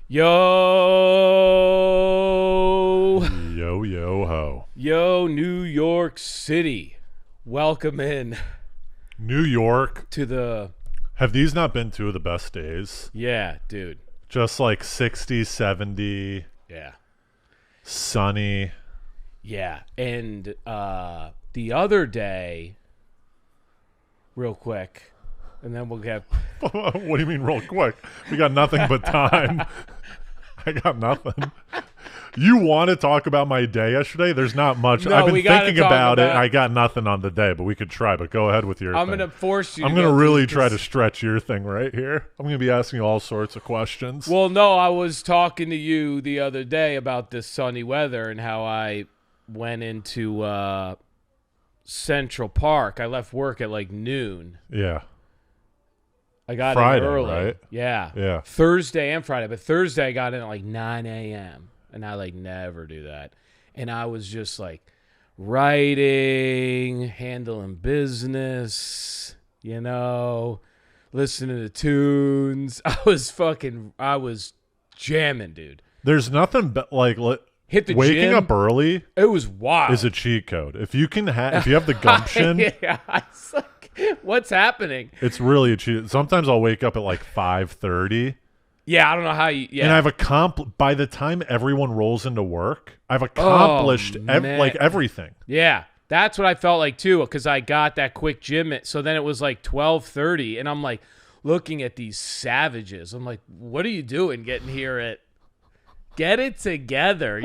Yo, Yo, yo, ho. yo, New York City. Welcome in New York. to the, Have these not been two of the best days? yeah, dude. Just like 60, 70, Yeah. sunny. Yeah. And the other day, real quick, and then we'll get, What do you mean real quick? We got nothing but time. I got nothing. You want to talk about my day yesterday? There's not much. No, I've been we gotta thinking talk about it. about- I got nothing on the day, but we could try. But go ahead with your I'm thing. going to force you I'm to going to go really through try to this. stretch your thing right here. I'm going to be asking you all sorts of questions. Well, no, I was talking to you the other day about this sunny weather and how I went into Central Park. I left work at like noon. Yeah. I got Friday, in early. right? Yeah. Yeah. Thursday and Friday. But Thursday I got in at like 9 a.m. And I like never do that. And I was just like writing, handling business, listening to tunes. I was jamming, dude. There's nothing but like Hit the waking gym. up early It was wild. is a cheat code. If you can if you have the gumption, Yeah, I was like, what's happening? it's really a cheat. Sometimes I'll wake up at like 5:30 Yeah, I don't know how you. Yeah, and I've by the time everyone rolls into work, I've accomplished man. like everything. Yeah, that's what I felt like too, because I got that quick gym. So then it was like 12:30, and I'm like looking at these savages. I'm like, what are you doing getting here at? Get it together,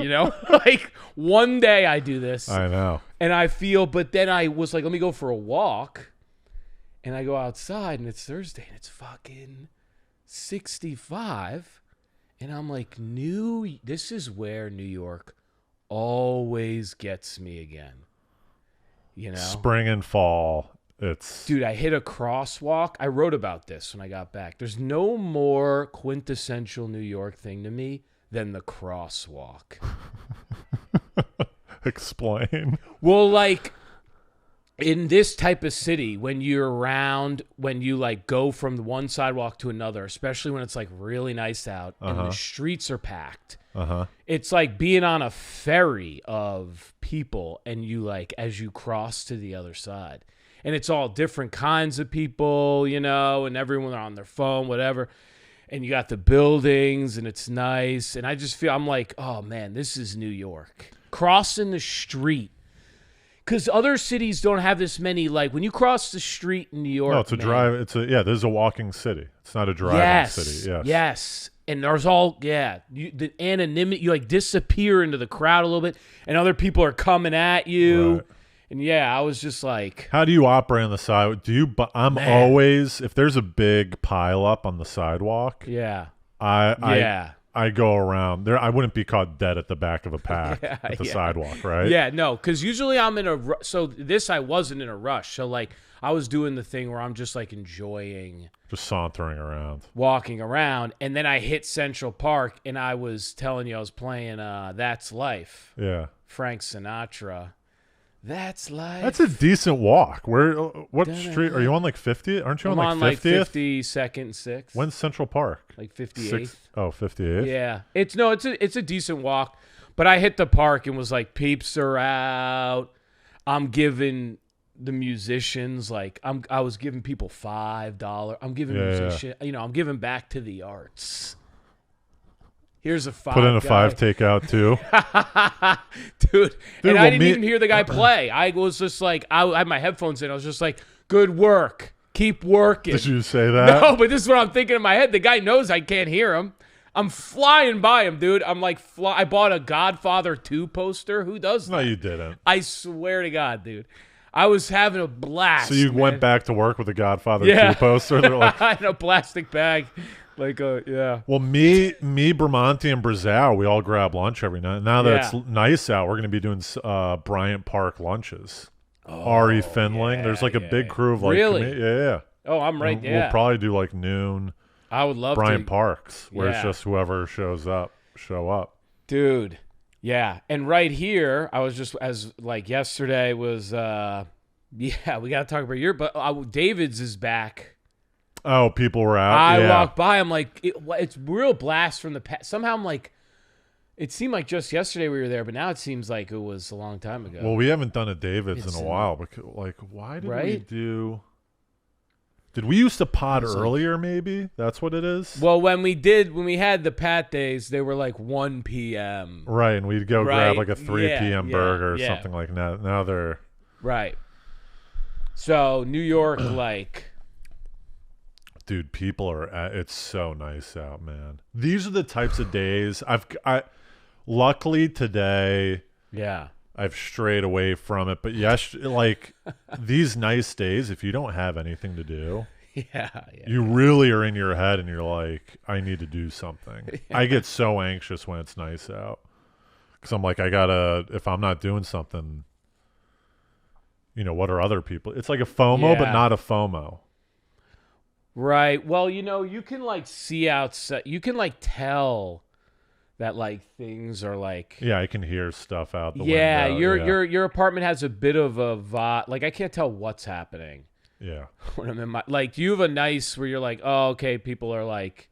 Like one day I do this, I know. and I feel, but then I was like, let me go for a walk, and I go outside, and it's Thursday, and it's fucking 65, and I'm like, this is where New York always gets me again. Spring and fall. It's Dude, I hit a crosswalk. I wrote about this when I got back. There's no more quintessential New York thing to me than the crosswalk. explain. Well, like in this type of city, when you like go from one sidewalk to another, especially when it's like really nice out and the streets are packed, it's like being on a ferry of people, and you like as you cross to the other side, and it's all different kinds of people, and everyone on their phone, whatever. And you got the buildings, and it's nice. And I just feel, I'm like, oh, man, this is New York. Crossing the street. Because other cities don't have this many, like, when you cross the street in New York. No, it's a drive. This is a walking city. It's not a driving city. Yes. Yes. And there's the anonymity, you like disappear into the crowd a little bit, and other people are coming at you. Right. And yeah, I was just like, How do you operate on the side? I'm Man. always, if there's a big pile up on the sidewalk, yeah. I go around there. I wouldn't be caught dead at the back of a pack at the sidewalk, right? Yeah, no, because usually I'm in I wasn't in a rush. So like I was doing the thing where I'm just like enjoying Just sauntering around. walking around, and then I hit Central Park, and I was telling you I was playing That's Life, Yeah. Frank Sinatra. That's life. That's a decent walk. What street are you on? Like 50? Aren't you I'm on like 50th? 52nd and 6th. When's Central Park? Like 58th. Oh, 58th? Yeah. It's a decent walk, but I hit the park and was like, peeps are out. I'm giving the musicians I was giving people $5. I'm giving musicians, I'm giving back to the arts. Here's a $5. Put in a 5 takeout too. Dude, and well, I didn't even hear the guy play. I was just like, I had my headphones in. I was just like, good work. Keep working. Did you say that? No, but this is what I'm thinking in my head. The guy knows I can't hear him. I'm flying by him, dude. I'm like, I bought a Godfather 2 poster. Who does that? No, you didn't. I swear to God, dude. I was having a blast. So you man. went back to work with a Godfather 2 poster? They're like, in a plastic bag. Yeah. well, me, Bramante, and Brazow, we all grab lunch every night. Now that it's nice out, we're going to be doing Bryant Park lunches. Ari Finling. There's like a big crew of like, Really? yeah. Oh, I'm right. We'll probably do like noon. I would love Bryant to. Parks, where it's Yeah. just whoever shows up, show up. Dude. Yeah. And right here, I was just, as like yesterday was, we got to talk about but David's is back. Oh, people were out. I walked by. I'm like, it's real blast from the past. Somehow I'm like, it seemed like just yesterday we were there, but now it seems like it was a long time ago. Well, we haven't done a David's in a while. Because, like, why did we do? Did we used to pod earlier? Maybe that's what it is. Well, when we had the Pat days, they were like 1 p.m. Right, and we'd go grab like a 3 p.m. burger or something like that. Now they're right. So New York, like, dude, people are. It's so nice out, man. These are the types of days luckily today. Yeah. I've strayed away from it, but yes, like these nice days, if you don't have anything to do, you really are in your head and you're like, I need to do something. I get so anxious when it's nice out because I'm like, if I'm not doing something, what are other people? It's like a FOMO, but not a FOMO. Right. Well, you can like see outside, you can like tell that like things are like I can hear stuff out the window. Your apartment has a bit of a vibe. Like I can't tell what's happening. Yeah. When I'm in my you have a nice where you're like, oh, okay, people are like,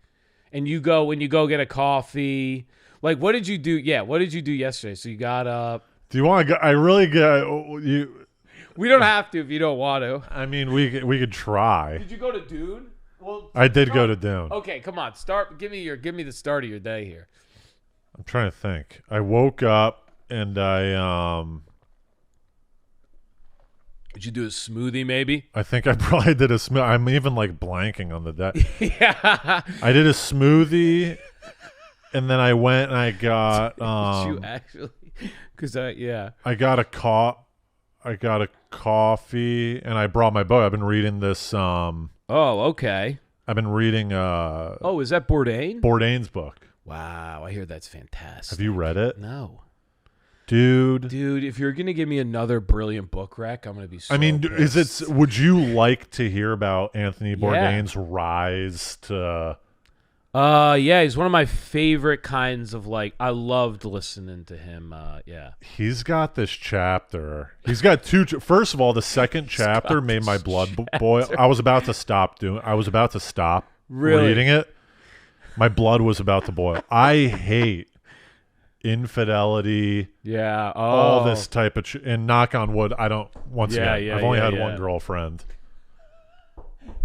and when you go get a coffee. Like, what did you do? Yeah, what did you do yesterday? So you got up. Do you want to go? I really got you. We don't have to if you don't want to. I mean, we could try. Did you go to Dune? Well, I did go to Dune. Okay, come on. Give me the start of your day here. I'm trying to think. I woke up and I Did you do a smoothie maybe? I think I probably did a smoothie. I'm even like blanking on the day. Yeah. I did a smoothie and then I went and I got Did you actually? Cuz I got a coffee and I brought my book. I've been reading this Oh, okay. I've been reading Oh, is that Bourdain? Bourdain's book. Wow, I hear that's fantastic. Have you read it? No. Dude, if you're going to give me another brilliant book rec, I'm going to be so pissed. Would you like to hear about Anthony Bourdain's rise to yeah, he's one of my favorite kinds of I loved listening to him. He's got this chapter. He's got two first of all, the second chapter made my blood boil. I was about to stop reading it. My blood was about to boil. I hate infidelity. Yeah. Oh. All this type of and knock on wood, I don't. Once again, I've only had one girlfriend.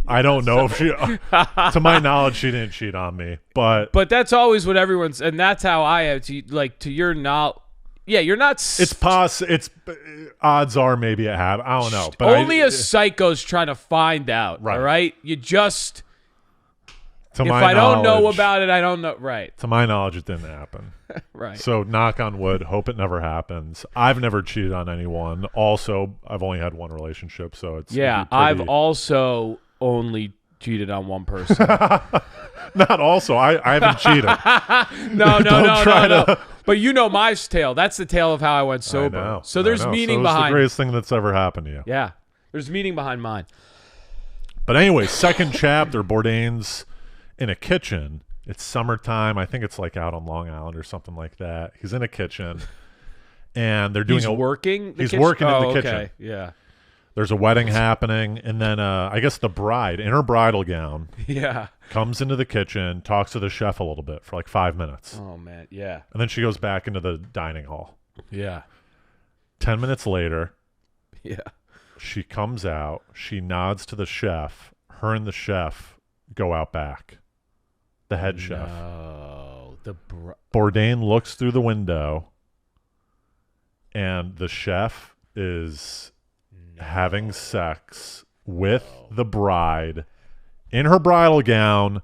I don't know if she, to my knowledge, she didn't cheat on me. But that's always what everyone's, and that's how I have to your knowledge. Yeah, you're not. It's odds are maybe it happened. I don't know. But only a psycho's trying to find out. Right. All right. You just. If I don't know about it, I don't know. Right. To my knowledge, it didn't happen. Right. So knock on wood, hope it never happens. I've never cheated on anyone. Also, I've only had one relationship, so it's I've also only cheated on one person. Not also. I haven't cheated. No. But you know my tale. That's the tale of how I went sober. I know, so there's meaning behind. It's the greatest thing that's ever happened to you. Yeah. There's meaning behind mine. But anyway, second chapter, Bourdain's in a kitchen. It's summertime. I think it's like out on Long Island or something like that. He's in a kitchen, and they're doing working. He's working in the kitchen. Okay. Yeah. There's a wedding happening, and then I guess the bride in her bridal gown, comes into the kitchen, talks to the chef a little bit for like 5 minutes. Oh man, yeah. And then she goes back into the dining hall. Yeah. 10 minutes later, she comes out. She nods to the chef. Her and the chef go out back. The head chef. Bourdain looks through the window, and the chef is having sex with the bride in her bridal gown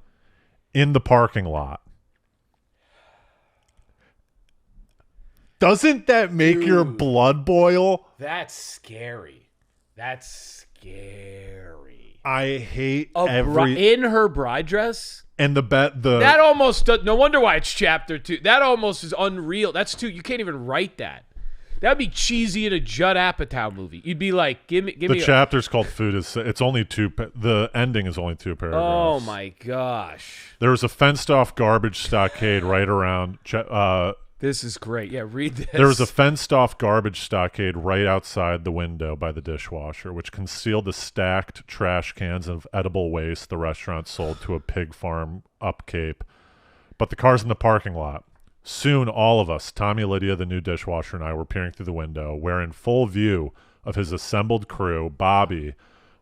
in the parking lot. Doesn't that make your blood boil? That's scary. I hate in her bride dress. And that almost no wonder why it's chapter 2. That almost is unreal. That's too. You can't even write that. That'd be cheesy in a Judd Apatow movie. You'd be like, give me. The chapter's called "Food." It's only 2. The ending is only 2 paragraphs. Oh my gosh! There was a fenced-off garbage stockade right around This is great. Yeah, read this. There was a fenced-off garbage stockade right outside the window by the dishwasher, which concealed the stacked trash cans of edible waste the restaurant sold to a pig farm up Cape. But the car's in the parking lot. Soon, all of us, Tommy, Lydia, the new dishwasher, and I, were peering through the window, where in full view of his assembled crew, Bobby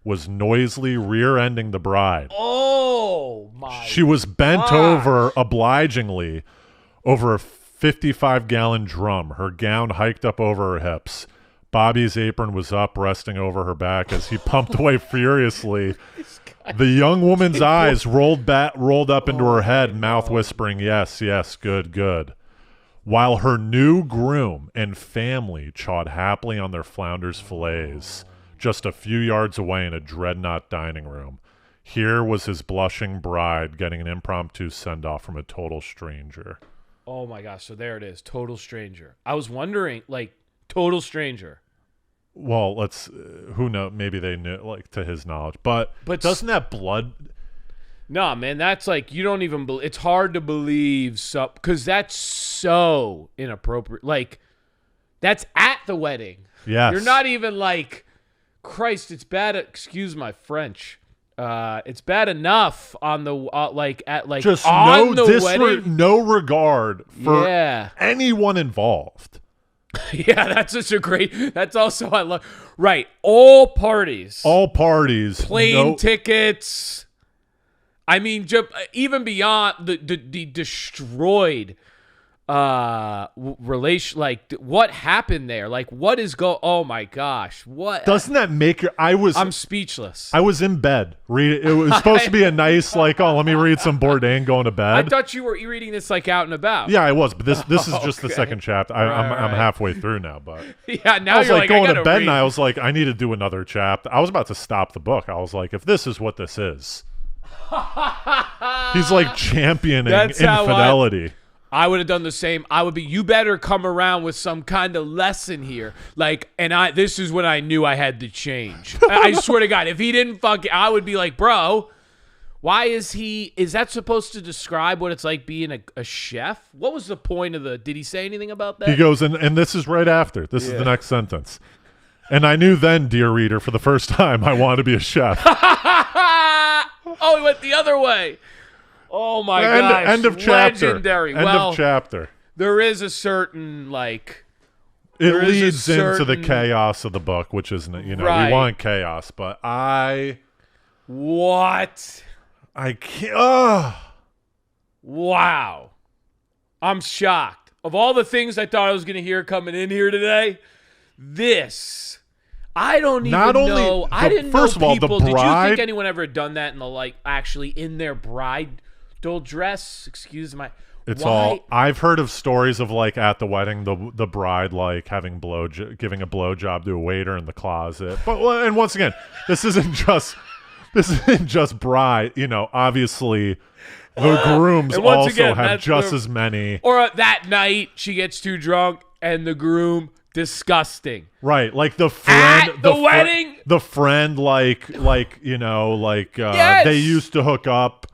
was noisily rear-ending the bride. Oh, my She was bent over obligingly over a 55-gallon drum, her gown hiked up over her hips. Bobby's apron was up, resting over her back as he pumped away furiously. The young woman's eyes rolled up into her head, mouth whispering, yes, yes, good, good. While her new groom and family chawed happily on their flounders fillets just a few yards away in a dreadnought dining room. Here was his blushing bride getting an impromptu send-off from a total stranger. Oh my gosh, so there it is, total stranger. I was wondering, like, total stranger. Well, who knows, maybe they knew, like, to his knowledge. But doesn't that blood... No, man, that's like, you don't even believe, it's hard to believe, because that's so inappropriate. Like, that's at the wedding. Yes. You're not even like, Christ, it's bad, excuse my French. It's bad enough on the just on the wedding. No regard for anyone involved. Yeah, that's such a great. That's also I love. Right, all parties, plane tickets. I mean, even beyond the destroyed relation, like what happened there, like what is oh my gosh, what doesn't that make your I'm speechless. I was in bed read it was supposed to be a nice like, oh, let me read some Bourdain going to bed. I thought you were reading this like out and about. Yeah, I was, but this is just the second chapter. I'm halfway through now, but yeah, now I was you're like going to bed read. And I was like, I need to do another chapter. I was about to stop the book. I was like, if this is what this is. He's like championing infidelity. I would have done the same. I would be, you better come around with some kind of lesson here. Like, this is when I knew I had to change. I swear to God, if he didn't I would be like, bro, why is that supposed to describe what it's like being a chef? What was the point of did he say anything about that? He goes, and this is right after. This is the next sentence. And I knew then, dear reader, for the first time, I wanted to be a chef. Oh, he went the other way. Oh my gosh! End of chapter. Legendary. End of chapter. There is a certain like. It leads into the chaos of the book, which isn't we want chaos, but What? I can't. Wow, I'm shocked. Of all the things I thought I was going to hear coming in here today, this. I don't even know. I didn't know people. Did you think anyone ever done that in the actually in their bridal dress? Excuse my. It's all. I've heard of stories of like at the wedding, the bride like having giving a blowjob to a waiter in the closet. But and once again, this isn't just bride. Obviously. The grooms also have just as many. Or that night she gets too drunk and the groom. Disgusting. Right, like the friend at the wedding. The friend, yes. They used to hook up,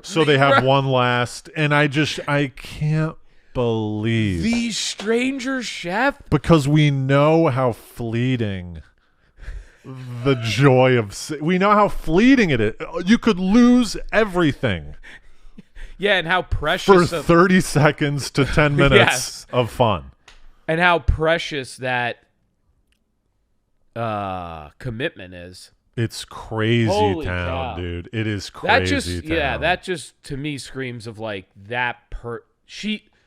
so they have one last. And I can't believe the stranger chef, because we know how fleeting the joy of. We know how fleeting it is. You could lose everything. Yeah, and how precious for 30 seconds to 10 minutes of fun. And how precious that commitment is. It's crazy. Holy town, cow. Dude. It is crazy town. Yeah, that just to me screams of like that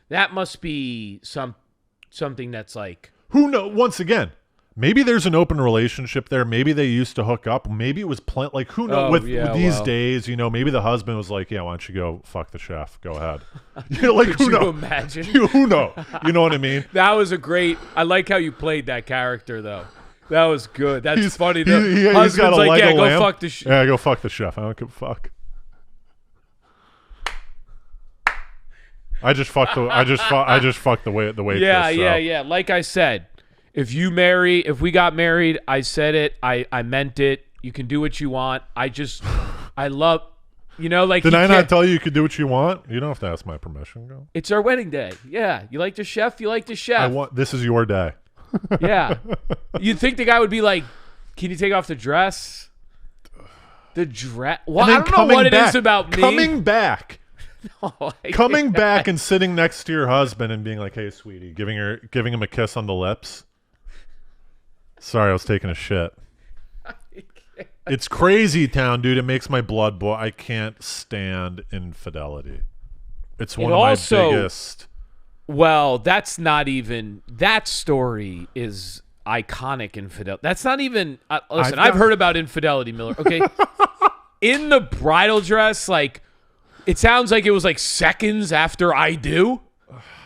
that must be something that's like who knows. Once again, maybe there's an open relationship there. Maybe they used to hook up. Maybe it was like who knows with these days, maybe the husband was like, yeah, why don't you go fuck the chef? Go ahead. Like Could you imagine? Who knows? You know what I mean? That was I like how you played that character though. That was good. That's funny. The husband's like, yeah, go fuck the chef. Yeah, go fuck the chef. I don't give a fuck. I just fucked the waitress. Yeah. Like I said, if we got married, I said it. I meant it. You can do what you want. I love You know, like did I not tell you could do what you want? You don't have to ask my permission, girl. It's our wedding day. Yeah, you like the chef. You like the chef. This is your day. Yeah, you'd think the guy would be like, "Can you take off the dress?" The dress. Well, I don't know what it is about me. Coming back. No, coming back and sitting next to your husband and being like, "Hey, sweetie," giving him a kiss on the lips. Sorry, I was taking a shit. It's crazy town, dude. It makes my blood boil. I can't stand infidelity. It's one of my biggest. Well, that's not even. That story is iconic infidelity. That's not even. Listen, I've heard about infidelity, Miller. Okay, in the bridal dress, like it sounds like it was like seconds after I do.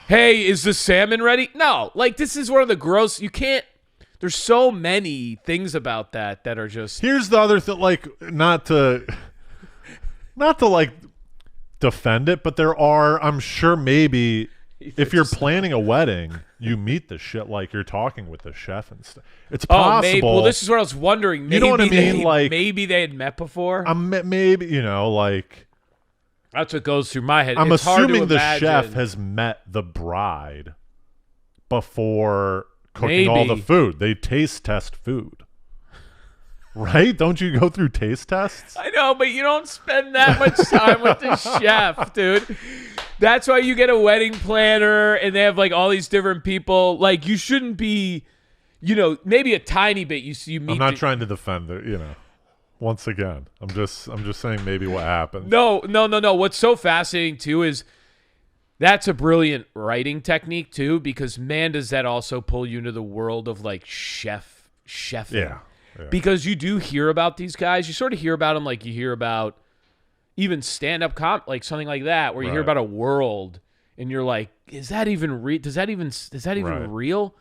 Hey, is the salmon ready? No, like this is one of the gross. You can't. There's so many things about that are just. Here's the other thing, like not to like defend it, but there are. I'm sure maybe if you're planning a wedding, you meet the shit like you're talking with the chef and stuff. It's possible. Maybe, well, this is what I was wondering. Maybe you know what I mean? Like maybe they had met before. Maybe like. That's what goes through my head. I'm assuming the chef has met the bride before. Cooking all the food. They taste test food. Right? Don't you go through taste tests? I know, but you don't spend that much time with the chef, dude. That's why you get a wedding planner and they have like all these different people. Like you shouldn't be, maybe a tiny bit you meet. I'm not trying to defend it, Once again, I'm just saying maybe what happened. No. What's so fascinating too is that's a brilliant writing technique too, because man, does that also pull you into the world of like chefing. Yeah. Because you do hear about these guys. You sort of hear about them like you hear about even stand-up like something like that, where you hear about a world and you're like, is that even real? Is that even real?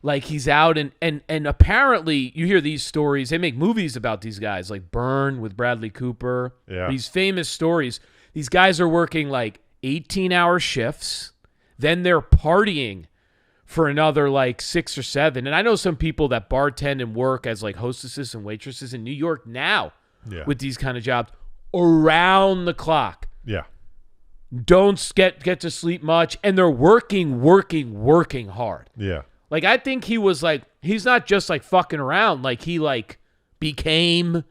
Like he's out and apparently you hear these stories. They make movies about these guys, like Burn with Bradley Cooper. Yeah. These famous stories. These guys are working like 18-hour shifts, then they're partying for another like 6 or 7. And I know some people that bartend and work as like hostesses and waitresses in New York now with these kind of jobs around the clock. Yeah. Don't get to sleep much, and they're working hard. Yeah. Like I think he was like, he's not just like fucking around, like he like became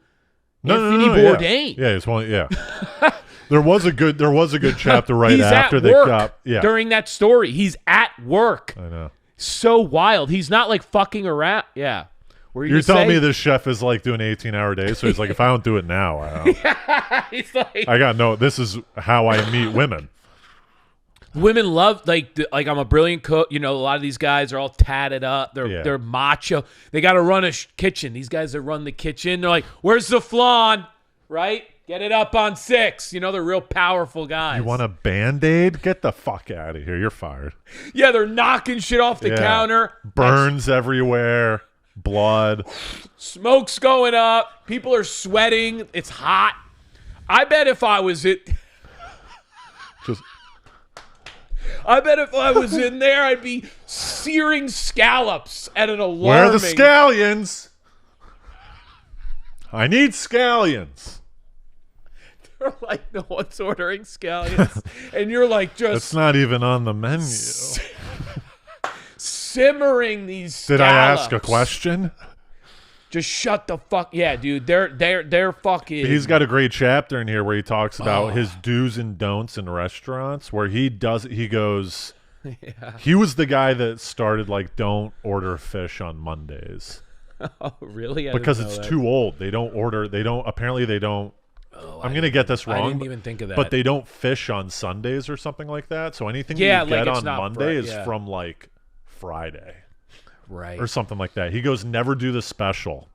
Anthony Bourdain. Yeah, it's one. Yeah. There was a good chapter right after they got during that story. He's at work. I know. So wild. He's not like fucking around. Yeah. You're telling me this chef is like doing 18-hour days, so he's like, if I don't do it now, I don't. Yeah, he's like, this is how I meet women. Women love like I'm a brilliant cook. A lot of these guys are all tatted up. They're macho. They got to run a kitchen. These guys that run the kitchen, they're like, "Where's the flan?" Right? Get it up on 6. They're real powerful guys. You want a Band-Aid? Get the fuck out of here. You're fired. Yeah, they're knocking shit off the counter. Burns everywhere. Blood. Smoke's going up. People are sweating. It's hot. I bet if I was I bet if I was in there, I'd be searing scallops at an alarming. Where are the scallions? I need scallions. They're like, no one's ordering scallions. And you're like, just. It's not even on the menu. Simmering these scallops. Did I ask a question? Just shut the fuck. Yeah, dude. They're fucking. He's got a great chapter in here where he talks about his do's and don'ts in restaurants, where he goes. Yeah. He was the guy that started like, don't order fish on Mondays. Oh, really? Because it's too old. Apparently they don't. Oh, I'm going to get this wrong. I didn't even think of that. But they don't fish on Sundays or something like that. So anything you get on Monday is from like Friday. Right. Or something like that. He goes, never do the special.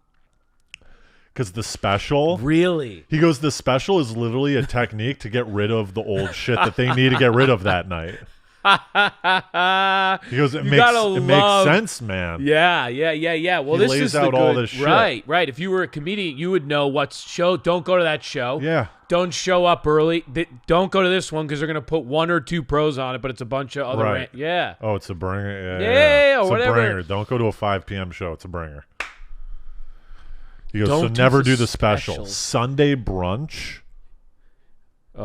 Because the special. Really? He goes, the special is literally a technique to get rid of the old shit that they need to get rid of that night. He goes, it makes sense, man. Yeah. Well, this is out all this shit. Right. If you were a comedian, you would know what show. Don't go to that show. Yeah. Don't show up early. Don't go to this one because they're gonna put 1 or 2 pros on it, but it's a bunch of other. Yeah. Oh, it's a bringer. Yeah. It's whatever. a bringer. Don't go to a 5 p.m. show. It's a bringer. He goes, so never do the special. Sunday brunch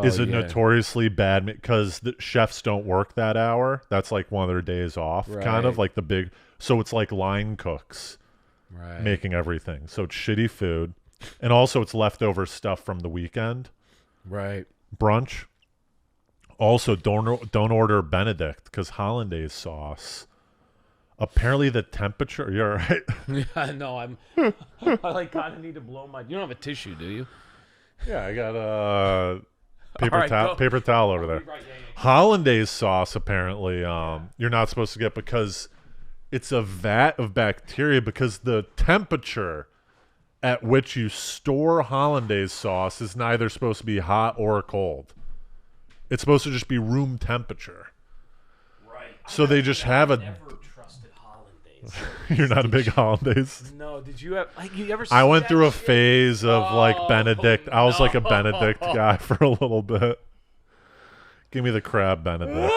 is a notoriously bad because the chefs don't work that hour. That's like one of their days off, kind of like the big. So it's like line cooks making everything. So it's shitty food. And also it's leftover stuff from the weekend. Right. Brunch. Also, don't order Benedict because hollandaise sauce. Apparently the temperature. You're right. Yeah, no, I like kind of need to blow my. You don't have a tissue, do you? Yeah, I got a paper towel over there. Right, yeah. Hollandaise sauce. Apparently, you're not supposed to get because it's a vat of bacteria. Because the temperature at which you store hollandaise sauce is neither supposed to be hot or cold. It's supposed to just be room temperature. Right. So they just have a. Never trusted hollandaise. You're not a big hollandaise. No. Did you have? Like, you ever? I went through a phase of like Benedict. I was like a Benedict guy for a little bit. Give me the crab Benedict.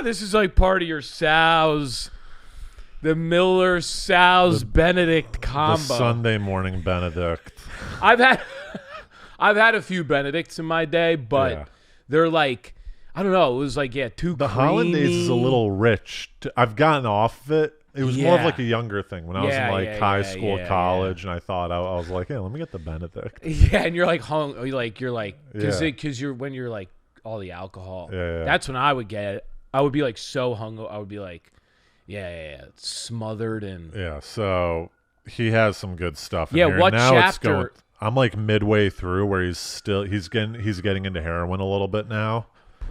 This is like part of your sows. The Miller Sows Benedict combo. The Sunday morning Benedict. I've had a few Benedicts in my day, but they're like, I don't know. It was like, too the creamy. hollandaise is a little rich. I've gotten off of it. It was more of like a younger thing when I was in like high school, college, and I thought I was like, hey, let me get the Benedict. Yeah, and you're like because you're when you're like all the alcohol. Yeah. That's when I would get it. I would be like so hungover. I would be like, it's smothered and So he has some good stuff. In yeah, here. what now chapter? I'm like midway through where he's getting into heroin a little bit now.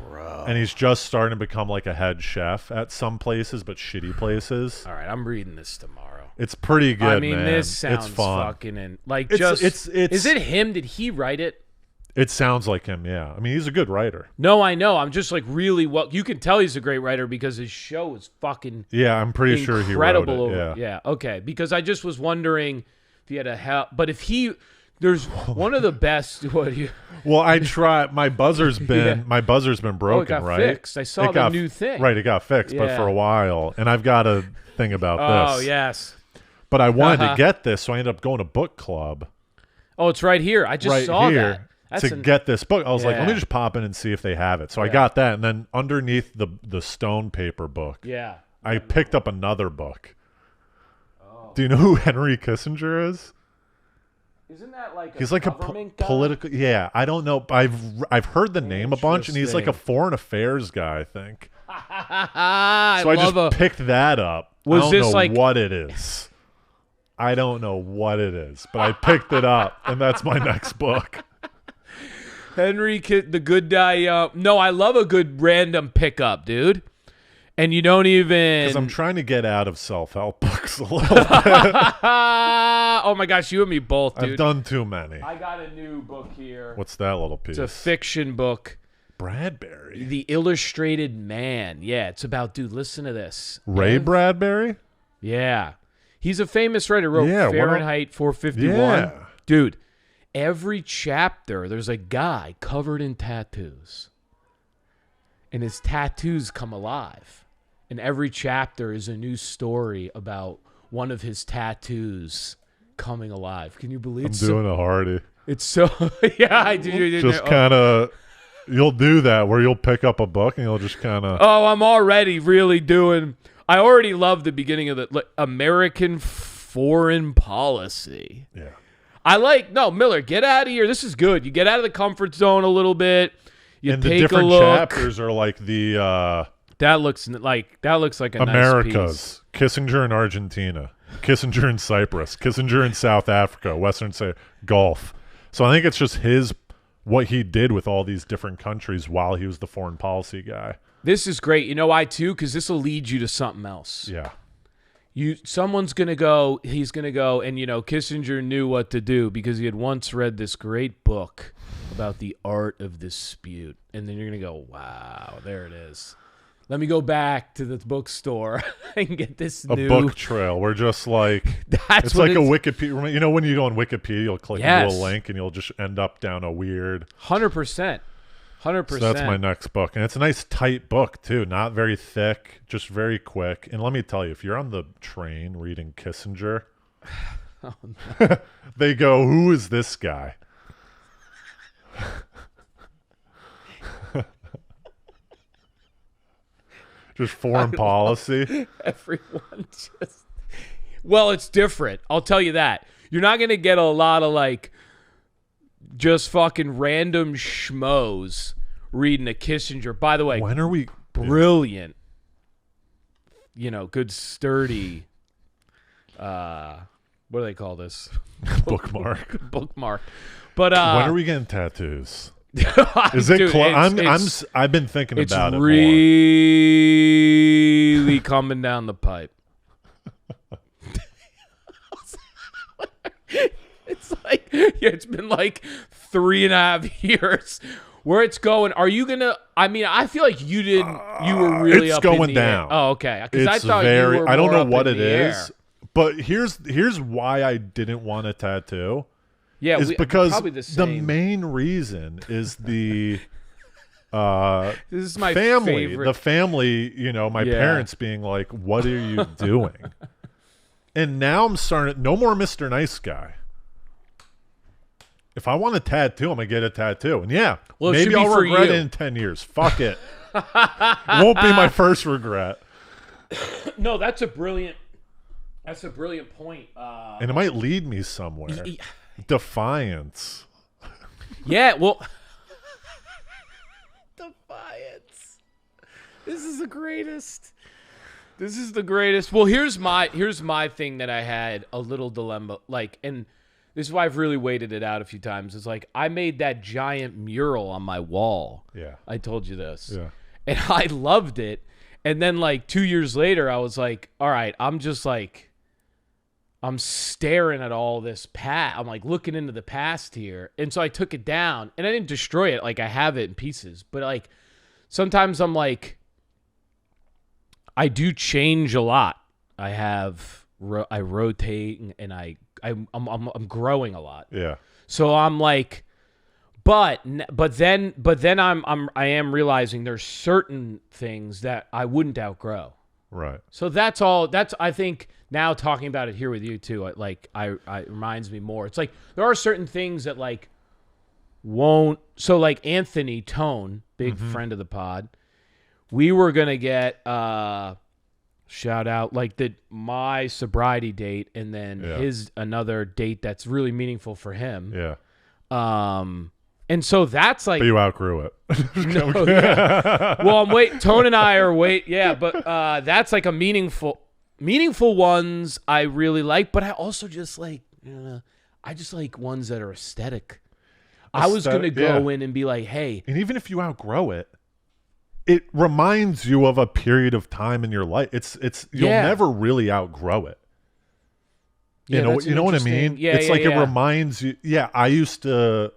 Bro. And he's just starting to become like a head chef at some places, but shitty places. All right, I'm reading this tomorrow. It's pretty good, I mean, man. this sounds it's fun. fucking in like it's, is it him? Did he write it? It sounds like him, yeah. I mean, he's a good writer. No, I know. I'm just like really you can tell he's a great writer because his show is fucking I'm pretty sure he wrote it. Yeah, okay. Because I just was wondering if he had a help, but if there's one of the best. Well, I try. My buzzer's been broken. It got right? Fixed. I saw the new thing. Right, it got fixed, but for a while, and I've got a thing about this. Oh yes. But I wanted to get this, so I ended up going to book club. Oh, it's right here. I just saw that. Get this book. I was like, let me just pop in and see if they have it. So I got that, and then underneath the stone paper book, I picked up another book. Oh. Do you know who Henry Kissinger is? Isn't that like he's like a political? Yeah, I don't know. I've heard the name a bunch, and he's like a foreign affairs guy, I think. So I just picked that up. I don't know what it is. I don't know what it is, but I picked it up, and that's my next book. Henry, the good guy. No, I love a good random pickup, dude. And you don't even... Because I'm trying to get out of self-help books a little bit. Oh, my gosh, you and me both, dude. I've done too many. I got a new book here. What's that little piece? It's a fiction book. Bradbury? The Illustrated Man. Yeah, it's about... Dude, listen to this. Ray Bradbury? Yeah. He's a famous writer. Wrote Fahrenheit 451. Yeah. Dude, every chapter, there's a guy covered in tattoos. And his tattoos come alive. And every chapter is a new story about one of his tattoos coming alive. Can you believe it? I'm doing a Hardy. It's so... yeah, I do. Just kind of... You'll do that where you'll pick up a book and you'll just kind of... Oh, I'm already really doing... I already love the beginning of the American foreign policy. Yeah. I like... No, Miller, get out of here. This is good. You get out of the comfort zone a little bit. You take a look. And the different chapters are like the... That looks like a Americas, nice piece. Kissinger in Argentina, Kissinger in Cyprus, Kissinger in South Africa, Gulf. So I think it's just what he did with all these different countries while he was the foreign policy guy. This is great. You know why too? Because this will lead you to something else. Yeah. Someone's gonna go. He's gonna go, and Kissinger knew what to do because he had once read this great book about the art of dispute, and then you're gonna go, wow, there it is. Let me go back to the bookstore and get this new book trail. We're just like it's like a Wikipedia. You know when you go on Wikipedia, you'll click into a link and you'll just end up down a weird 100%. So that's my next book, and it's a nice tight book too. Not very thick, just very quick. And let me tell you, if you're on the train reading Kissinger, oh, no. they go, "Who is this guy?" Just foreign policy. Everyone just. Well, it's different. I'll tell you that. You're not gonna get a lot of like just fucking random schmoes reading a Kissinger. By the way, when are we brilliant? You know, good sturdy. What do they call this? Bookmark. Bookmark. But when are we getting tattoos? Is it? Dude, I've been thinking about it. It's really coming down the pipe. It's like it's been like 3.5 years where it's going. Are you gonna? I mean, I feel like you didn't. You were really it's up going in the down. Air. Oh, okay. Because I thought very. you were I don't more know up what in it the is, air. but here's why I didn't want a tattoo. Yeah, is because probably the main reason is the this is my family. favorite. The family, you know, my parents being like, "What are you doing?" And now I'm starting. No more Mr. Nice Guy. If I want a tattoo, I'm gonna get a tattoo, and maybe I'll regret it in 10 years. Fuck it. Won't be my first regret. No, that's a brilliant point. And it might lead me somewhere. Defiance. Yeah, well, defiance. This is the greatest. This is the greatest. Well, here's my thing that I had a little dilemma, like, and this is why I've really waited it out a few times. It's like I made that giant mural on my wall. Yeah, I told you this. Yeah, and I loved it. And then like 2 years later, I was like, all right, I'm staring at all this past. I'm like looking into the past here. And so I took it down and I didn't destroy it. Like I have it in pieces, but like sometimes I'm like, I do change a lot. I rotate and I'm growing a lot. Yeah. So I'm like, but then I am realizing there's certain things that I wouldn't outgrow. Right. So that's all. That's I think now talking about it here with you too. Like it reminds me more. It's like there are certain things that like won't. So like Anthony Tone, big friend of the pod, we were gonna get shout out like my sobriety date and then his another date that's really meaningful for him. Yeah. And so that's like... But you outgrew it. No, yeah. Well, Tone and I are but that's like a meaningful ones I really like, but I also just like, I just like ones that are aesthetic. I was going to go in and be like, hey... And even if you outgrow it, it reminds you of a period of time in your life. You'll never really outgrow it. You know what I mean? Yeah, it's it reminds you. Yeah, I used to...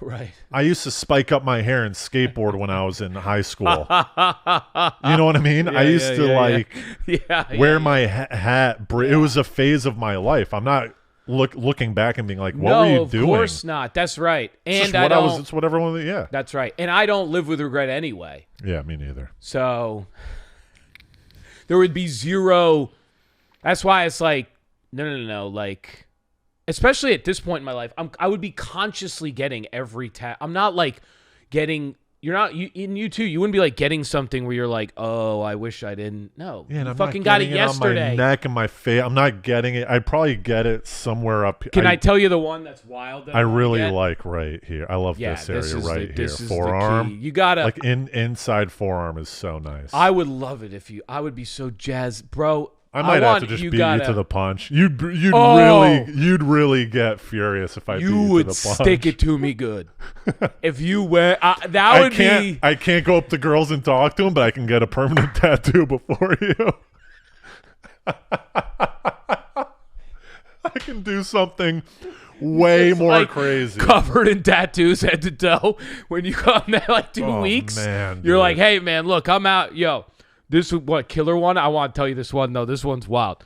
Right. I used to spike up my hair and skateboard when I was in high school. You know what I mean? I used to wear my hat. It was a phase of my life. I'm not looking back and being like, what were you doing? No, of course not. That's right. And it's what everyone, That's right. And I don't live with regret anyway. Yeah, me neither. So there would be zero. That's why it's like, no. Like, especially at this point in my life, I would be consciously getting every I'm not like getting. You're not. You too. You wouldn't be like getting something where you're like, oh, I wish I didn't. No, yeah, you fucking got it yesterday. On my neck and my face. I'm not getting it. I'd probably get it somewhere up. Can I tell you the one that's wild? That I really like right here. I love this area right here. Forearm. You gotta like inside forearm is so nice. I would love it if you. I would be so jazzed, bro. I might have to just beat you to the punch. You'd really get furious if I beat you to the punch. You would stick it to me good. If you went, that would be. I can't go up to girls and talk to them, but I can get a permanent tattoo before you. I can do something way more like crazy. Covered in tattoos head to toe. When you come there like 2 weeks, man, you're like, hey, man, look, I'm out. Yo. This killer one? I want to tell you this one. No, this one's wild.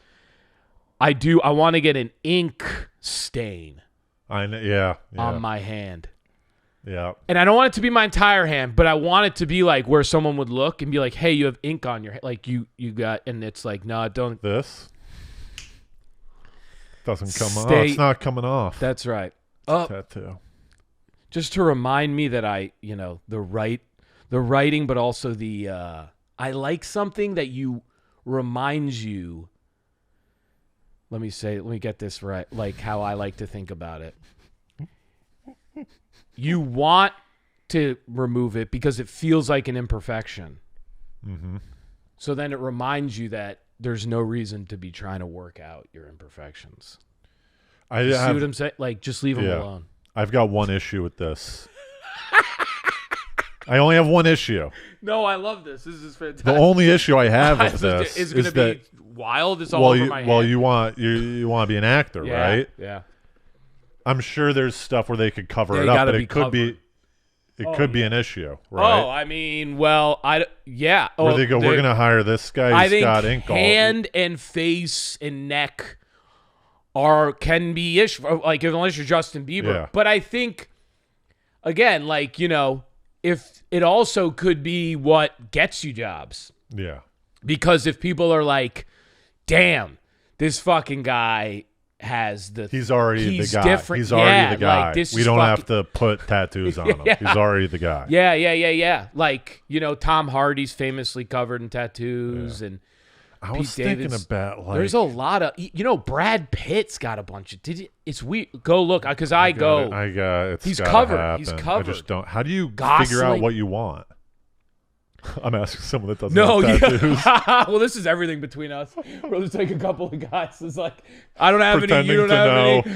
I want to get an ink stain. On my hand. Yeah. And I don't want it to be my entire hand, but I want it to be like where someone would look and be like, "Hey, you have ink on your hand." Like you got, and it's like, no, don't. This doesn't come off. It's not coming off. That's right. Tattoo. Just to remind me that the writing, but also the I like something that reminds you. Let me get this right, like how I like to think about it. You want to remove it because it feels like an imperfection. Mm-hmm. So then it reminds you that there's no reason to be trying to work out your imperfections. See what I'm saying? Like, just leave them alone. I've got one issue with this. I only have one issue. No, I love this. This is fantastic. The only issue I have with this is going to be wild. It's all over my head. Well, you want to be an actor, right? Yeah. I'm sure there's stuff where they could cover it up, but it could be an issue, right? Oh, I mean, well, where they go, we're going to hire this guy. He's got ink all. Hand and face and neck can be like unless you're Justin Bieber. Yeah. But I think again, like, if it also could be what gets you jobs. Yeah. Because if people are like, damn, this fucking guy has he's already the guy. Different. He's already the guy. Like, we don't have to put tattoos on him. He's already the guy. Yeah. Like, Tom Hardy's famously covered in tattoos and I was thinking about like there's a lot of Brad Pitt's got a bunch of it's weird. Go look because I go. He's covered. Happen. He's covered. I just don't. How do you Gosling. figure out what you want? I'm asking someone that doesn't have tattoos. Well, this is everything between us. We're just like a couple of guys. It's like I don't have pretending any. You don't have know.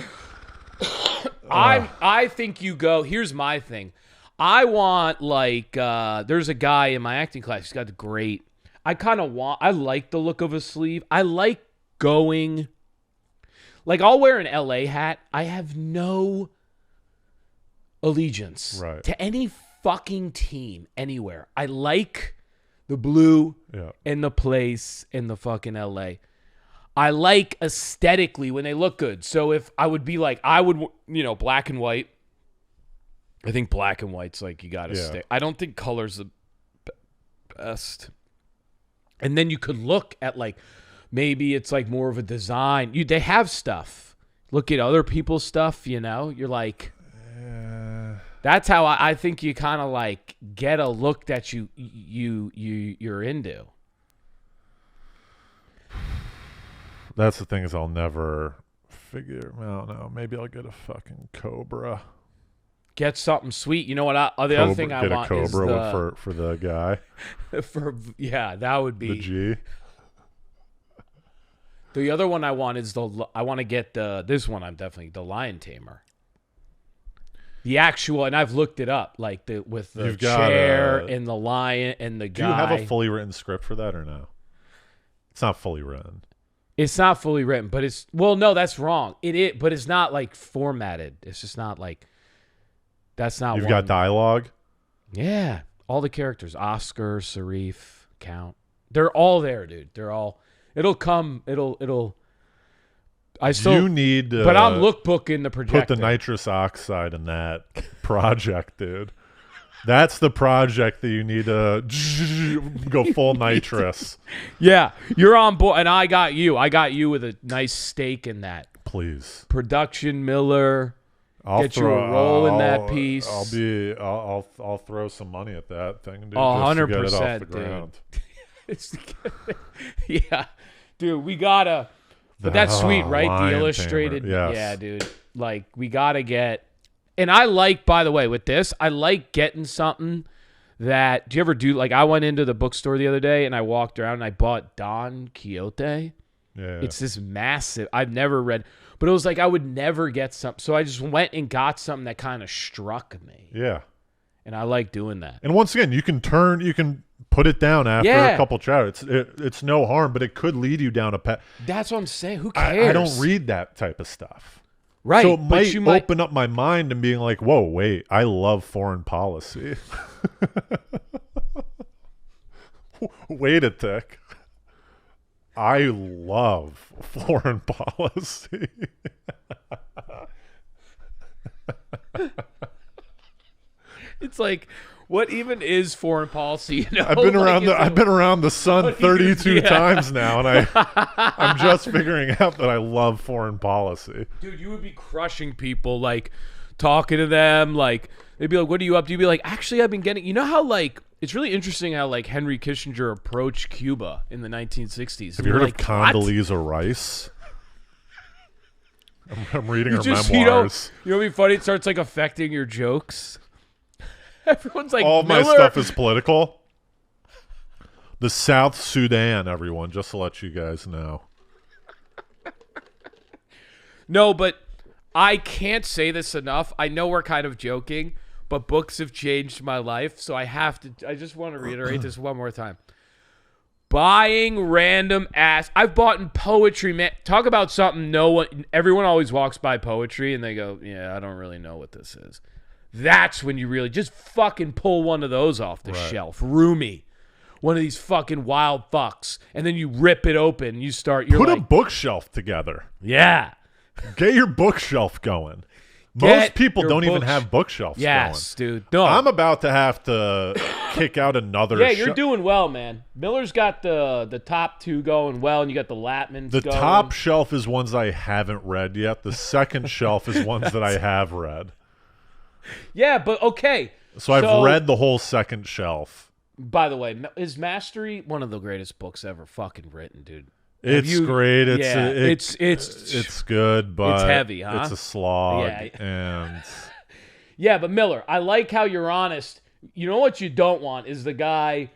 any. I think you go. Here's my thing. I want like there's a guy in my acting class. He's got the great. I like the look of a sleeve. I like going, like I'll wear an LA hat. I have no allegiance to any fucking team anywhere. I like the blue and the place in the fucking LA. I like aesthetically when they look good. So if I would be like, black and white. I think black and white's like you got to stay. I don't think color's the best. And then you could look at like maybe it's like more of a design. They have stuff. Look at other people's stuff, You're like, that's how I think you kind of like get a look that you're into. That's the thing is I'll never figure. I don't know. Maybe I'll get a fucking Cobra. Get something sweet. You know what? The other thing I want is Cobra for the guy. That would be the G. The other one I want is I want to get this one. I'm definitely the Lion Tamer. The actual, and I've looked it up, like with the chair and the lion and the guy. Do you have a fully written script for that or no? It's not fully written. It's not fully written, but no, that's wrong. It is, but it's not like formatted. It's just not like. That's not. You've got dialogue. Yeah, all the characters: Oscar, Sharif, Count. They're all there, dude. They're all. It'll come. It'll. I still. You need. But I'm lookbooking the projector. Put the nitrous oxide in that project, dude. That's the project that you need to go full nitrous. Yeah, you're on board, and I got you. I got you with a nice stake in that. Please. Production Miller. Get you a role in that piece. I'll throw some money at that thing, dude. 100%, dude. Yeah, dude, we gotta. But that's sweet, right? The illustrated. Yes. Yeah, dude. Like we gotta get. And I like, by the way, with this, I like getting something that. Do you ever do? Like I went into the bookstore the other day and I walked around and I bought Don Quixote. Yeah. It's this massive. I've never read. But it was like I would never get something. So I just went and got something that kind of struck me. Yeah. And I like doing that. And once again, you can put it down after a couple chapters. It's no harm, but it could lead you down a path. That's what I'm saying. Who cares? I don't read that type of stuff. Right. So it might open up my mind and being like, whoa, wait, I love foreign policy. Wait a tick. I love foreign policy. It's like, what even is foreign policy? I've been around the sun 32 times now, and I'm just figuring out that I love foreign policy. Dude, you would be crushing people, like talking to them, like they'd be like, "What are you up to?" You'd be like, "Actually, I've been getting." You know how like it's really interesting how like Henry Kissinger approached Cuba in the 1960s. Have you heard of Condoleezza Rice? I'm reading her memoirs. You know what'd be funny? It starts like affecting your jokes. Everyone's like, all Miller. My stuff is political. The South Sudan, everyone, just to let you guys know. No, but I can't say this enough. I know we're kind of joking, but books have changed my life, so I just want to reiterate this one more time. Buying random ass. I've bought in poetry, man. Talk about something everyone always walks by poetry and they go, yeah, I don't really know what this is. That's when you really just fucking pull one of those off the shelf. Roomy. One of these fucking wild fucks. And then you rip it open. You start, Put a bookshelf together. Yeah. Get your bookshelf going. Most people don't even have bookshelves going. Yes, dude. No. I'm about to have to kick out another you're doing well, man. Miller's got the top two going well, and you got the Latmans The going. top shelf is ones I haven't read yet. The second shelf is ones that I have read. Yeah, but okay. So I've read the whole second shelf. By the way, is Mastery one of the greatest books ever fucking written, dude? It's great. It's good, but it's heavy, huh? It's a slog. Yeah. And yeah, but Miller, I like how you're honest. You know what you don't want is the guy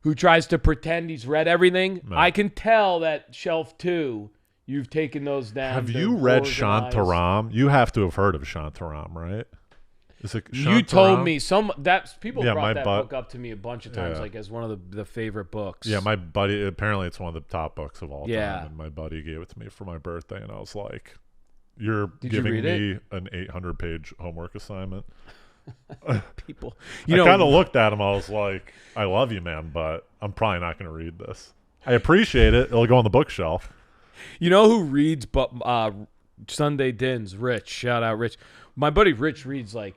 who tries to pretend he's read everything. No. I can tell that shelf 2, you've taken those down. Have you read Shantaram? You have to have heard of Shantaram, right? You told me people brought that book up to me a bunch of times, like as one of the favorite books. Yeah, my buddy. Apparently, it's one of the top books of all time. And my buddy gave it to me for my birthday, and I was like, "You're giving me an 800-page homework assignment." People, I kind of looked at him. I was like, "I love you, man, but I'm probably not going to read this. I appreciate it. It'll go on the bookshelf." You know who reads? But Sunday Dins, Rich. Shout out, Rich. My buddy Rich reads like.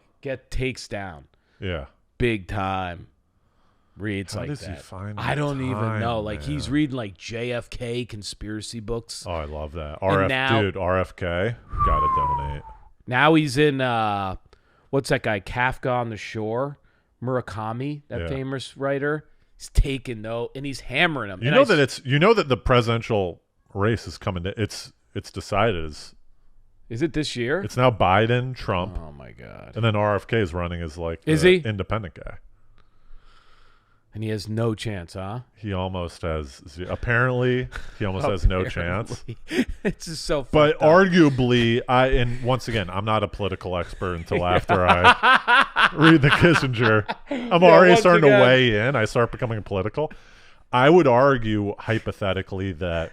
Takes down. Yeah. Big time. Reads How like does that. He find I don't even know. Like man. he's reading like JFK conspiracy books. Oh, I love that. RFK. Gotta donate. Now he's in what's that guy? Kafka on the Shore. Murakami, that famous writer. He's taking and he's hammering them. You know that the presidential race is coming to it's decided Is it this year? It's now Biden, Trump. Oh, my God. And then RFK is running as like is he? Independent guy. And he has no chance, huh? He almost has. Apparently, he almost has no chance. It's just so But arguably, and once again, I'm not a political expert until after I read the Kissinger. I'm already starting to weigh in. I start becoming political. I would argue, hypothetically, that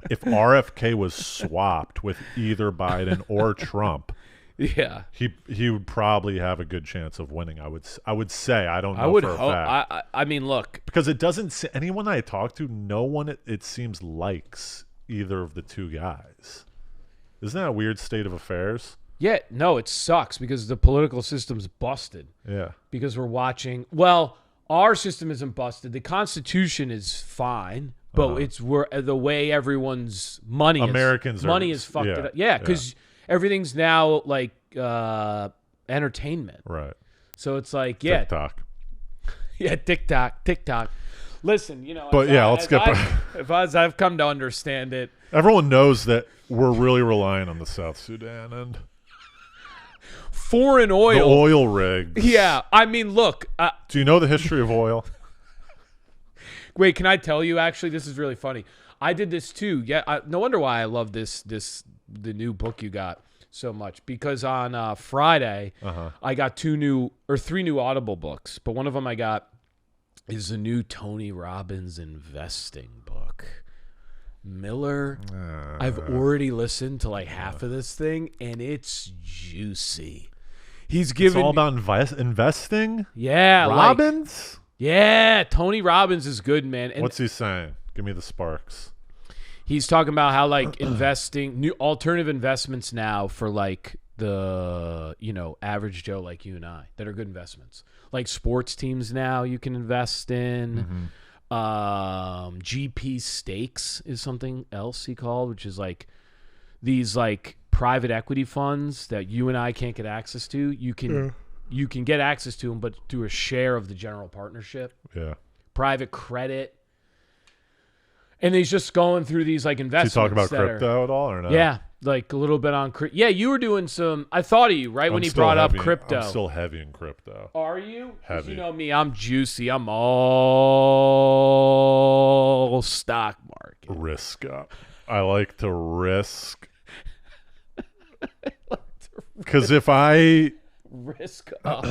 if RFK was swapped with either Biden or Trump, he would probably have a good chance of winning. I would say. I don't know for a fact. I mean, look, because it doesn't. Anyone I talk to, no one it seems likes either of the two guys. Isn't that a weird state of affairs? Yeah, no, it sucks because the political system's busted. Yeah, because we're watching. Well, our system isn't busted. The Constitution is fine. But it's the way everyone's money is fucked it up. Yeah, because everything's now like entertainment. Right. So it's like, TikTok. Yeah, TikTok. Listen, But let's get back. As I've come to understand it. Everyone knows that we're really relying on the South Sudan and foreign oil. The oil rigs. Yeah. I mean, look. Do you know the history of oil? Wait, can I tell you? Actually, this is really funny. I did this too. Yeah, no wonder why I love the new book you got so much. Because on Friday, I got 3 new Audible books. But one of them I got is the new Tony Robbins investing book. Miller, I've already listened to like half of this thing, and it's juicy. It's all about investing. Yeah, Robbins. Yeah, Tony Robbins is good, man. And what's he saying? Give me the sparks. He's talking about how like investing, new alternative investments now for like the average Joe like you and I that are good investments. Like sports teams now you can invest in. GP stakes is something else he called, which is like these like private equity funds that you and I can't get access to. You can you can get access to them, but through a share of the general partnership. Yeah. Private credit. And he's just going through these like investments. Do you talk about crypto at all or no? Yeah, like a little bit on crypto. Yeah, you were doing some. I thought of you right when he brought up crypto. I'm still heavy in crypto. Are you? Heavy. You know me, I'm juicy. I'm all stock market. Risk up. I like to risk. Because if I risk up,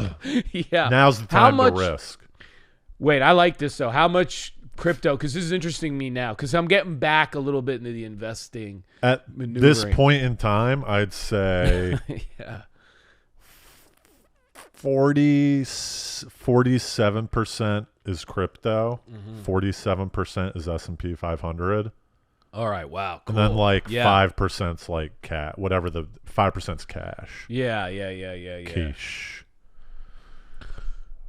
yeah. Now's the time to risk. Wait, I like this though. How much crypto? Because this is interesting to me now. Because I'm getting back a little bit into the investing. At this point in time, I'd say yeah. 47% is crypto. 47% is S&P 500. All right, wow, cool. And then like 5%'s like whatever the 5%'s cash. Yeah. Quiche.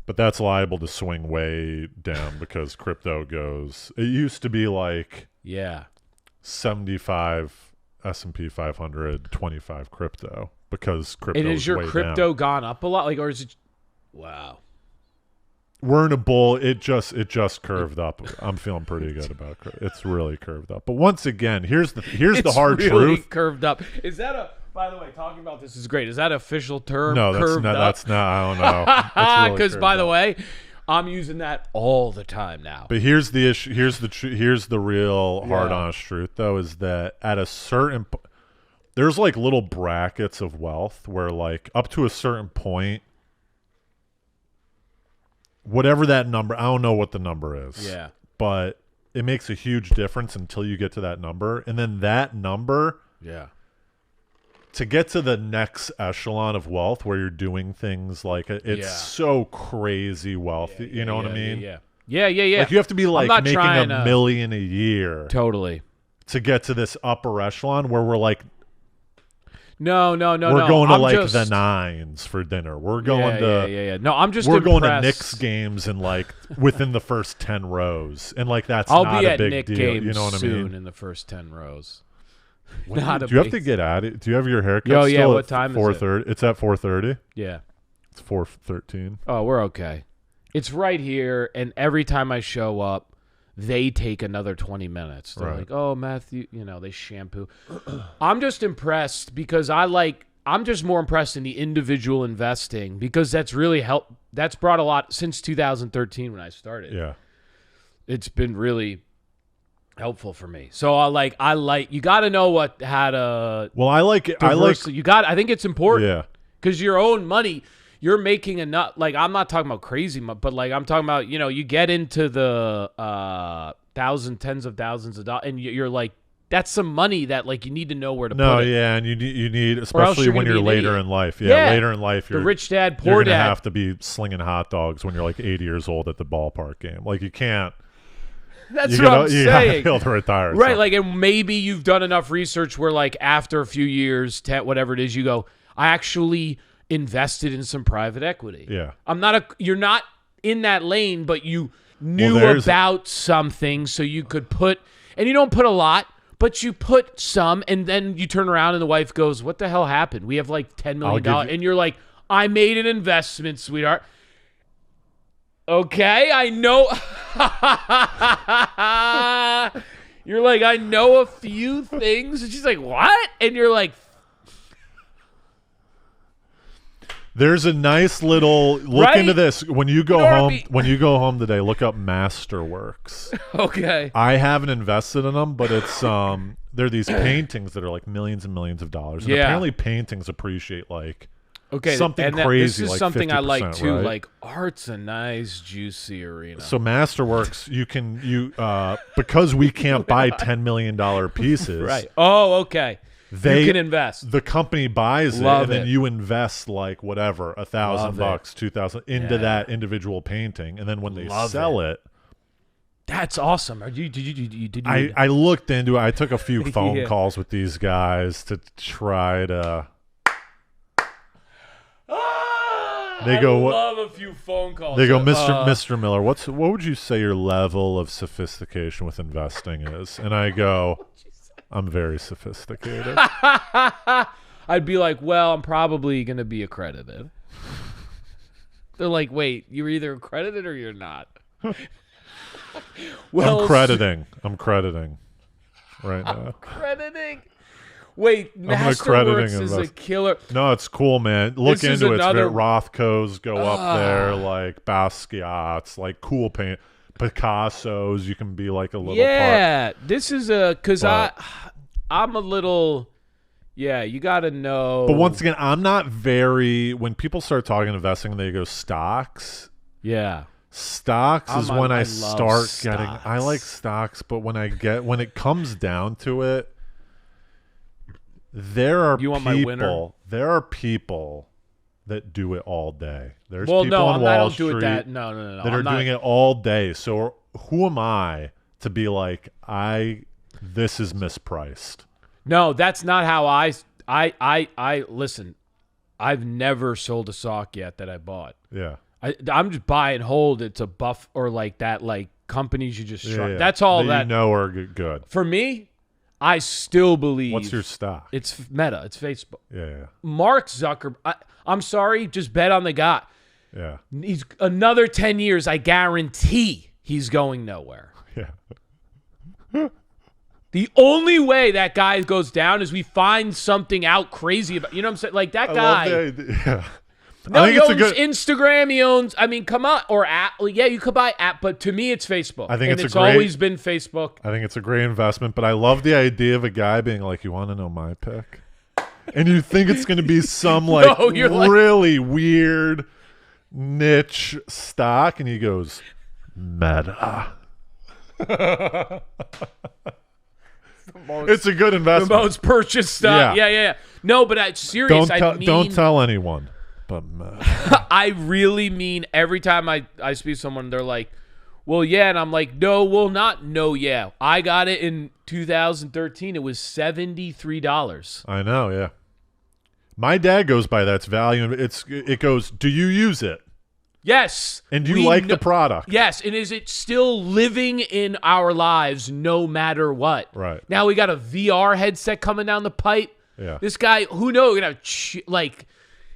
But that's liable to swing way down because crypto goes. It used to be like 75 S&P 500, 25 crypto because crypto. And is your crypto gone up a lot? Like, or is it? Wow. We're in a bull. It just curved up. I'm feeling pretty good about it. It's really curved up. But once again, here's the hard really truth. Curved up. Is that a? By the way, talking about this is great. Is that an official term? No, that's not. I don't know. Because by the way, I'm using that all the time now. But here's the issue. Here's the real hard, honest truth, though, is that at a certain there's like little brackets of wealth where like up to a certain point. Whatever that number, I don't know what the number is. Yeah. But it makes a huge difference until you get to that number. And then that number, to get to the next echelon of wealth where you're doing things like it's so crazy wealth. You know what I mean? Yeah. Like you have to be like making $1 million a year. Totally. To get to this upper echelon where we're like, No. We're going to like the nines for dinner. We're going to No, I'm just. We're going to Knicks games and like within the first 10 rows, and like that's I'll not be a at big Knick deal. Games You know what I soon mean? in the first 10 rows. Do you have to get at it? Do you have your haircut? Yo, still what time is it? 4:30. It's at 4:30. Yeah, it's 4:13. Oh, we're okay. It's right here, and every time I show up, they take another 20 minutes. They're like, "Oh, Matthew," they shampoo. I'm just impressed because I'm just more impressed in the individual investing because that's really helped. That's brought a lot since 2013 when I started. Yeah. It's been really helpful for me. So I like you got to know how to. Well, I think it's important. Yeah. Because your own money, you're making enough. Like I'm not talking about crazy, but like I'm talking about you get into the tens of thousands of dollars, and you're like. That's some money that like you need to know where to put it. And you need especially when you're later in life. Yeah, later in life, you're the rich dad, poor you're dad. You're gonna have to be slinging hot dogs when you're like 80 years old at the ballpark game. Like you can't. That's what I'm saying. You have to be able to retire, right? Like, and maybe you've done enough research where like after a few years, whatever it is, you go, I actually invested in some private equity. Yeah, you're not in that lane, but you knew about something, so you could put, and you don't put a lot. But you put some, and then you turn around, and the wife goes, "What the hell happened? We have like $10 million," and you're like, "I made an investment, sweetheart." Okay, I know. You're like, I know a few things, and she's like, "What?" And you're like, there's a nice little look into this when you go home. When you go home today, look up Masterworks. Okay. I haven't invested in them, but it's they're these paintings that are like millions and millions of dollars. And apparently paintings appreciate like something crazy. This is like something 50%, I like too. Right? Like art's a nice juicy arena. So Masterworks, you because we can't buy $10 million pieces. Right. Oh, okay. You can invest. The company buys it, and then you invest like whatever, $1,000, $2,000 into that individual painting, and then when they sell it, that's awesome. I looked into it. I took a few phone calls with these guys to try to. They go. I love a few phone calls. They go, Mr. Miller. What would you say your level of sophistication with investing is? And I go. I'm very sophisticated. I'd be like, well, I'm probably going to be accredited. They're like, wait, you're either accredited or you're not. Well, I'm crediting right now. Crediting. Wait, I'm Masterworks is a killer. No, it's cool, man. Look into it. Another... Rothkos go up there, like Basquiat's, like cool paint. Picasso's, you can be like a little part. This is because I'm a little... Yeah, you got to know. But once again, I'm not very... When people start talking investing, they go stocks. Yeah. Stocks is when I start getting... I like stocks, but when it comes down to it, there are people that do it all day. There's people on Wall Street that are doing it all day. So who am I to be like, this is mispriced? No, that's not how I listen. I've never sold a sock yet that I bought. Yeah. I'm just buy and hold. It's a buff or like that, like companies you just yeah. That's all that you know are good. For me, I still believe. What's your stock? It's Meta. It's Facebook. Yeah. Mark Zuckerberg. I'm sorry, just bet on the guy. Yeah. He's another 10 years. I guarantee he's going nowhere. Yeah. The only way that guy goes down is we find something out crazy about. You know what I'm saying? Like that guy. Yeah. No, he owns Instagram. He owns. I mean, come on, or app. Yeah, you could buy app, but to me, it's Facebook. I think it's always been Facebook. I think it's a great investment, but I love the idea of a guy being like, "You want to know my pick?" And you think it's going to be some really weird niche stock, and he goes, Meta. It's a good investment. The most purchased stock. Yeah. No, but I'm serious. Don't tell anyone. But I really mean every time I speak to someone, they're like, well, yeah. And I'm like, no, well, not no, yeah. I got it in 2013. It was $73. I know, yeah. My dad goes by that's value. It goes, do you use it? Yes. And do you like the product? Yes. And is it still living in our lives no matter what? Right. Now we got a VR headset coming down the pipe. Yeah. This guy, who knows? We're going to like...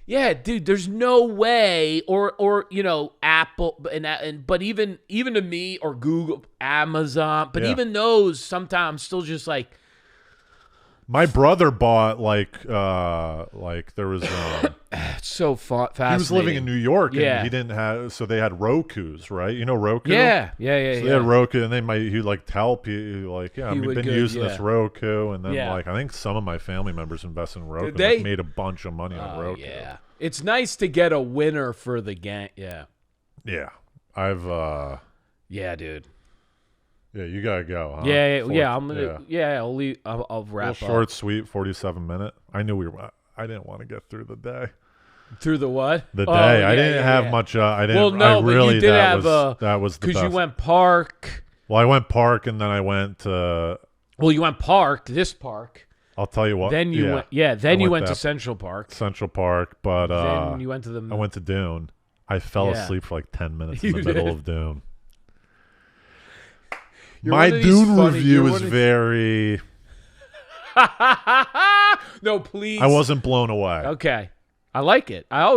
Yeah, dude, there's no way, or you know, Apple, but even to me, or Google, Amazon, but even those sometimes still just like. My brother bought like there was. It's so fascinating. He was living in New York, and he didn't have, so they had Roku's, right? You know Roku? Yeah. So they had Roku, and he like tell people like, I've been using this Roku, and then like I think some of my family members invested in Roku. They made a bunch of money on Roku. Yeah, it's nice to get a winner for the gang. Yeah. Yeah, I've. Yeah, dude. Yeah, you gotta go. Huh? Yeah. I'm gonna. Yeah, I'll leave. I'll wrap up. Short, sweet, 47-minute. I knew I didn't want to get through the day. Through the what? The day. I didn't have much. I didn't. Well, no, but you did have that was the best. Because you went park. Well, I went park, and then I went to. Well, you went park. This park. I'll tell you what. Then you went. Yeah. Then you went to Central Park. Central Park, but then you went to the. I went to Dune. I fell asleep for like 10 minutes in the middle of Dune. My Dune review is very. No, please. I wasn't blown away. Okay. I like it. I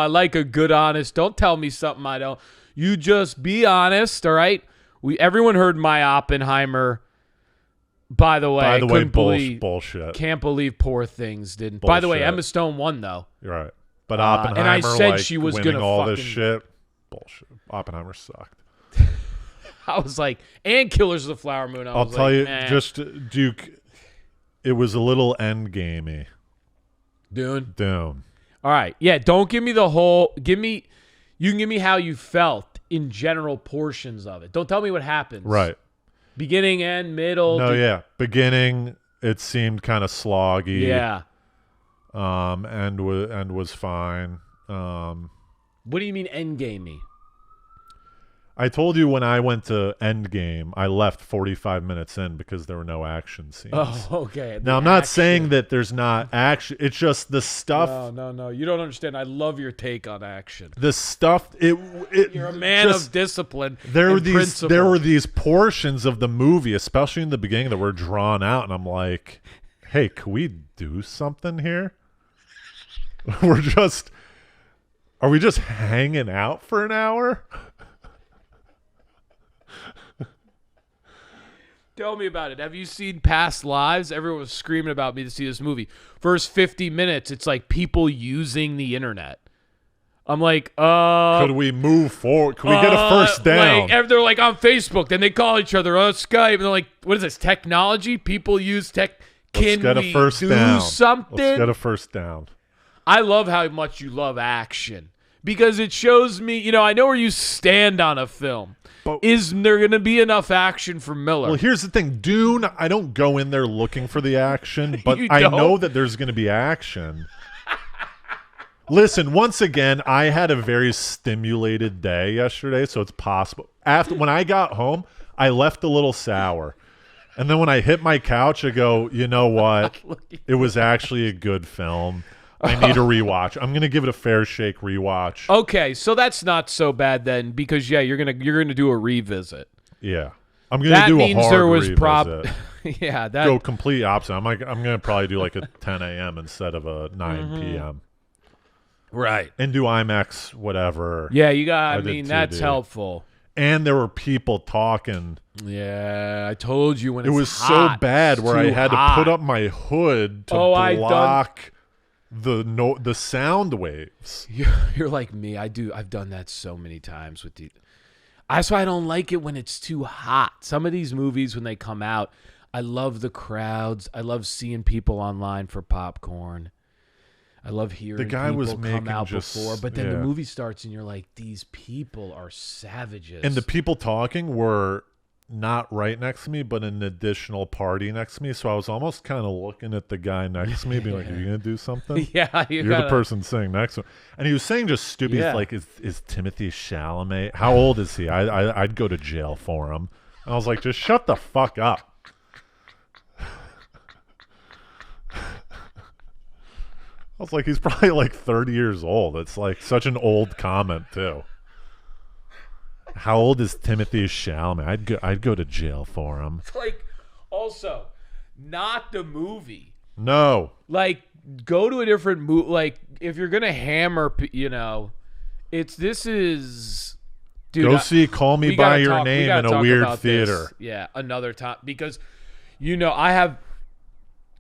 like a good, honest. Don't tell me something I don't. You just be honest, all right? Everyone heard my Oppenheimer. By the way, bullshit. Can't believe Poor Things didn't. Bullshit. By the way, Emma Stone won though. You're right. But Oppenheimer, and I said like, she was winning gonna all this shit. Bullshit. Oppenheimer sucked. I was like, and Killers of the Flower Moon. I'll tell you, just Duke. It was a little end gamey. Dune. All right. Yeah. Don't give me the whole. You can give me how you felt in general portions of it. Don't tell me what happens. Right. Beginning, end, middle. No, beginning. It seemed kind of sloggy. Yeah. And was fine. What do you mean end gamey? I told you when I went to Endgame, I left 45 minutes in because there were no action scenes. Oh, okay. Now, I'm not saying that there's not action. It's just the stuff. No. You don't understand. I love your take on action. The stuff. You're a man of discipline. There were these portions of the movie, especially in the beginning, that were drawn out, and I'm like, hey, can we do something here? We're just... Are we just hanging out for an hour? Tell me about it. Have you seen Past Lives? Everyone was screaming about me to see this movie. First 50 minutes, it's like people using the internet. I'm like, could we move forward? Could we get a first down? Like, they're like on Facebook. Then they call each other on Skype. And they're like, what is this, technology? People use tech. Can we do something? Let's get a first down. I love how much you love action because it shows me, I know where you stand on a film. But is there going to be enough action for Miller? Well, here's the thing. Dune, I don't go in there looking for the action, but I know that there's going to be action. Listen, once again, I had a very stimulated day yesterday, so it's possible. When I got home, I left a little sour. And then when I hit my couch, I go, you know what? It was actually a good film. I need a rewatch. I'm gonna give it a fair shake rewatch. Okay, so that's not so bad then, because you're gonna do a revisit. Yeah, I'm gonna do a hard revisit. Yeah, go complete opposite. I'm gonna probably do like a 10 a.m. instead of a 9 p.m. Right, and do IMAX whatever. Yeah, you got. I mean, that's helpful. And there were people talking. Yeah, I told you when it was hot, so bad where I had to put up my hood to block the sound waves. You're like me. I've done that so many times with the. That's why I don't like it when it's too hot. Some of these movies when they come out, I love the crowds. I love seeing people online for popcorn. I love hearing the guy people was come out before, but then the movie starts and you're like, these people are savages. And the people talking were not right next to me, but an additional party next to me. So I was almost kind of looking at the guy next to me, being like, "Are you gonna do something?" Yeah, you're the person sitting next to him, and he was saying just stupid. Yeah. Like, "Is Timothy Chalamet? How old is he? I'd go to jail for him." And I was like, "Just shut the fuck up." I was like, he's probably like 30 years old. It's like such an old comment too. How old is Timothy Chalamet? I'd go to jail for him. It's like, also, not the movie. No. Like, go to a different movie. Like, if you're gonna hammer, this is. Dude, go see Call Me by Your Name in a weird theater. This. Yeah, another time, because, I have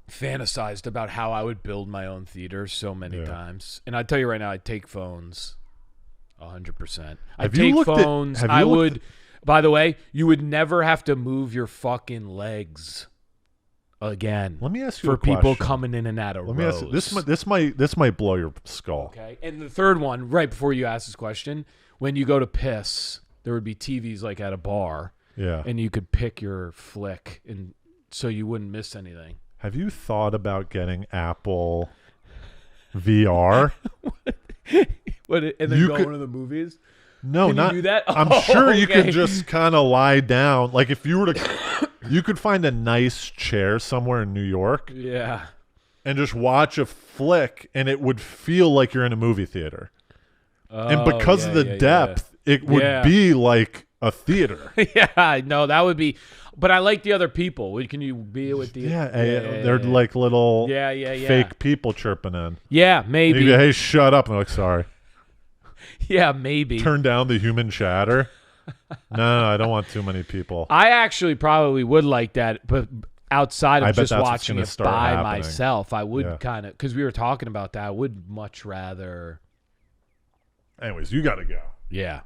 fantasized about how I would build my own theater so many times, and I tell you right now, I'd take phones. 100%. I'd take phones. I would. By the way, you would never have to move your fucking legs again. Let me ask you for a question. People coming in and out of rows. Let me ask you, this might blow your skull. Okay. And the third one, right before you ask this question, when you go to piss, there would be TVs like at a bar. Yeah. And you could pick your flick, and so you wouldn't miss anything. Have you thought about getting Apple VR? And then going to the movies? No, can not you do that. I'm sure you could just kind of lie down. Like if you were to, you could find a nice chair somewhere in New York. Yeah. And just watch a flick, and it would feel like you're in a movie theater. And because of the depth, it would be like a theater. Yeah, no, that would be. But I like the other people. Can you be with the? They're like little fake people chirping in. Yeah, maybe. And you go, hey, shut up! And they're like, sorry. Yeah, maybe. Turn down the human chatter. No, I don't want too many people. I actually probably would like that, but outside of just watching it by myself, I would kind of, because we were talking about that, I would much rather. Anyways, you got to go. Yeah.